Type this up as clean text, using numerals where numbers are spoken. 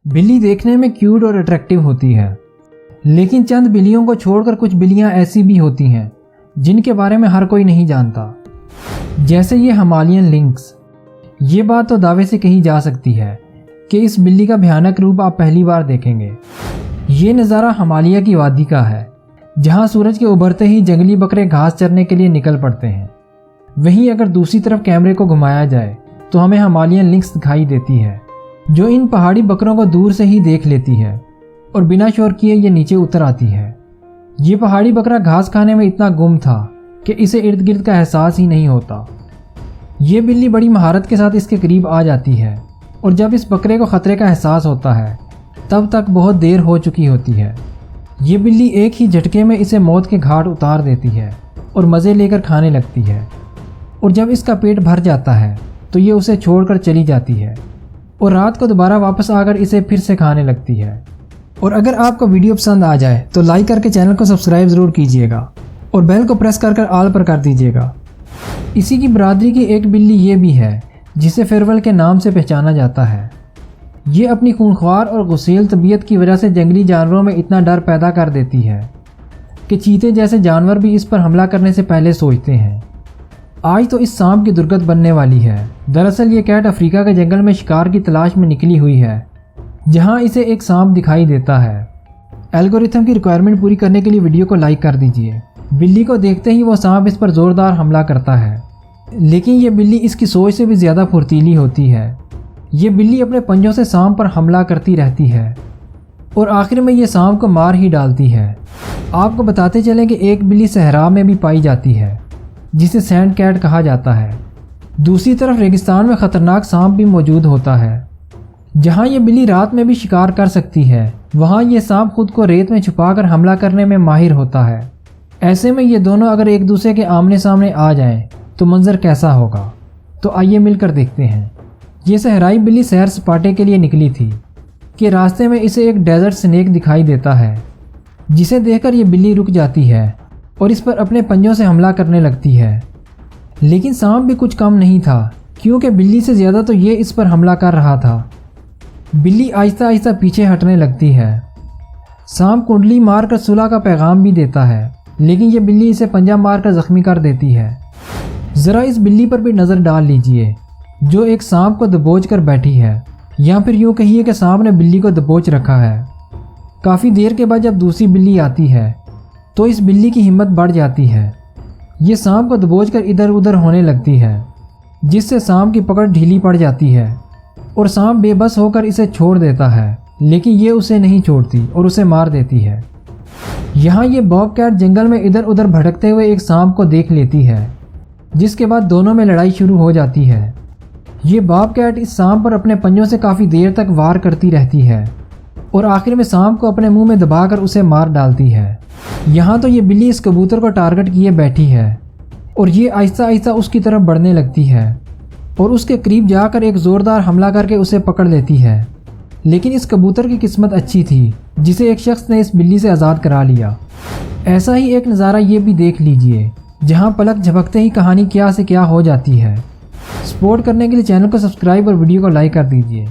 بلی دیکھنے میں کیوٹ اور اٹریکٹیو ہوتی ہے، لیکن چند بلیوں کو چھوڑ کر کچھ بلیاں ایسی بھی ہوتی ہیں جن کے بارے میں ہر کوئی نہیں جانتا، جیسے یہ ہمالین لنکس۔ یہ بات تو دعوے سے کہی جا سکتی ہے کہ اس بلی کا بھیانک روپ آپ پہلی بار دیکھیں گے۔ یہ نظارہ ہمالیہ کی وادی کا ہے، جہاں سورج کے ابھرتے ہی جنگلی بکرے گھاس چرنے کے لیے نکل پڑتے ہیں۔ وہیں اگر دوسری طرف کیمرے کو گھمایا جائے تو ہمیں ہمالین لنکس دکھائی دیتی ہے، جو ان پہاڑی بکروں کو دور سے ہی دیکھ لیتی ہے اور بنا شور کیے یہ نیچے اتر آتی ہے۔ یہ پہاڑی بکرا گھاس کھانے میں اتنا گم تھا کہ اسے ارد گرد کا احساس ہی نہیں ہوتا۔ یہ بلی بڑی مہارت کے ساتھ اس کے قریب آ جاتی ہے، اور جب اس بکرے کو خطرے کا احساس ہوتا ہے تب تک بہت دیر ہو چکی ہوتی ہے۔ یہ بلی ایک ہی جھٹکے میں اسے موت کے گھاٹ اتار دیتی ہے اور مزے لے کر کھانے لگتی ہے، اور جب اس کا پیٹ بھر جاتا ہے تو یہ اسے چھوڑ کر چلی جاتی ہے اور رات کو دوبارہ واپس آ کر اسے پھر سے کھانے لگتی ہے۔ اور اگر آپ کو ویڈیو پسند آ جائے تو لائک کر کے چینل کو سبسکرائب ضرور کیجیے گا اور بیل کو پریس کر آل پر کر دیجیے گا۔ اسی کی برادری کی ایک بلی یہ بھی ہے جسے فیرول کے نام سے پہچانا جاتا ہے۔ یہ اپنی خونخوار اور غسیل طبیعت کی وجہ سے جنگلی جانوروں میں اتنا ڈر پیدا کر دیتی ہے کہ چیتے جیسے جانور بھی اس پر حملہ کرنے سے پہلے سوچتے ہیں۔ آج تو اس سانپ کی درگت بننے والی ہے۔ دراصل یہ کیٹ افریقہ کے جنگل میں شکار کی تلاش میں نکلی ہوئی ہے، جہاں اسے ایک سانپ دکھائی دیتا ہے۔ الگورتھم کی ریکوائرمنٹ پوری کرنے کے لیے ویڈیو کو لائک کر دیجیے۔ بلی کو دیکھتے ہی وہ سانپ اس پر زوردار حملہ کرتا ہے، لیکن یہ بلی اس کی سوچ سے بھی زیادہ پھرتیلی ہوتی ہے۔ یہ بلی اپنے پنجوں سے سانپ پر حملہ کرتی رہتی ہے اور آخر میں یہ سانپ کو مار ہی ڈالتی ہے۔ آپ کو بتاتے چلیں کہ ایک بلی صحرا میں بھی پائی جاتی ہے جسے سینڈ کیٹ کہا جاتا ہے۔ دوسری طرف ریگستان میں خطرناک سانپ بھی موجود ہوتا ہے۔ جہاں یہ بلی رات میں بھی شکار کر سکتی ہے، وہاں یہ سانپ خود کو ریت میں چھپا کر حملہ کرنے میں ماہر ہوتا ہے۔ ایسے میں یہ دونوں اگر ایک دوسرے کے آمنے سامنے آ جائیں تو منظر کیسا ہوگا؟ تو آئیے مل کر دیکھتے ہیں۔ یہ صحرائی بلی سیر سپاٹے کے لیے نکلی تھی کہ راستے میں اسے ایک ڈیزرٹ سنیک دکھائی دیتا ہے، جسے دیکھ کر یہ بلی رک جاتی ہے اور اس پر اپنے پنجوں سے حملہ کرنے لگتی ہے۔ لیکن سانپ بھی کچھ کم نہیں تھا، کیونکہ بلی سے زیادہ تو یہ اس پر حملہ کر رہا تھا۔ بلی آہستہ آہستہ پیچھے ہٹنے لگتی ہے۔ سانپ کنڈلی مار کر صلح کا پیغام بھی دیتا ہے، لیکن یہ بلی اسے پنجہ مار کر زخمی کر دیتی ہے۔ ذرا اس بلی پر بھی نظر ڈال لیجئے، جو ایک سانپ کو دبوچ کر بیٹھی ہے، یا پھر یوں کہیے کہ سانپ نے بلی کو دبوچ رکھا ہے۔ کافی دیر کے بعد جب دوسری بلی آتی ہے تو اس بلی کی ہمت بڑھ جاتی ہے۔ یہ سانپ کو دبوچ کر ادھر ادھر ہونے لگتی ہے، جس سے سانپ کی پکڑ ڈھیلی پڑ جاتی ہے اور سانپ بے بس ہو کر اسے چھوڑ دیتا ہے، لیکن یہ اسے نہیں چھوڑتی اور اسے مار دیتی ہے۔ یہاں یہ باب کیٹ جنگل میں ادھر ادھر بھٹکتے ہوئے ایک سانپ کو دیکھ لیتی ہے، جس کے بعد دونوں میں لڑائی شروع ہو جاتی ہے۔ یہ باب کیٹ اس سانپ پر اپنے پنجوں سے کافی دیر تک وار کرتی رہتی ہے اور آخر میں سانپ کو اپنے منہ میں دبا کر اسے مار ڈالتی ہے۔ یہاں تو یہ بلی اس کبوتر کو ٹارگٹ کیے بیٹھی ہے اور یہ آہستہ آہستہ اس کی طرف بڑھنے لگتی ہے اور اس کے قریب جا کر ایک زوردار حملہ کر کے اسے پکڑ لیتی ہے۔ لیکن اس کبوتر کی قسمت اچھی تھی، جسے ایک شخص نے اس بلی سے آزاد کرا لیا۔ ایسا ہی ایک نظارہ یہ بھی دیکھ لیجئے، جہاں پلک جھپکتے ہی کہانی کیا سے کیا ہو جاتی ہے۔ سپورٹ کرنے کے لیے چینل کو سبسکرائب اور ویڈیو کو لائک کر دیجئے۔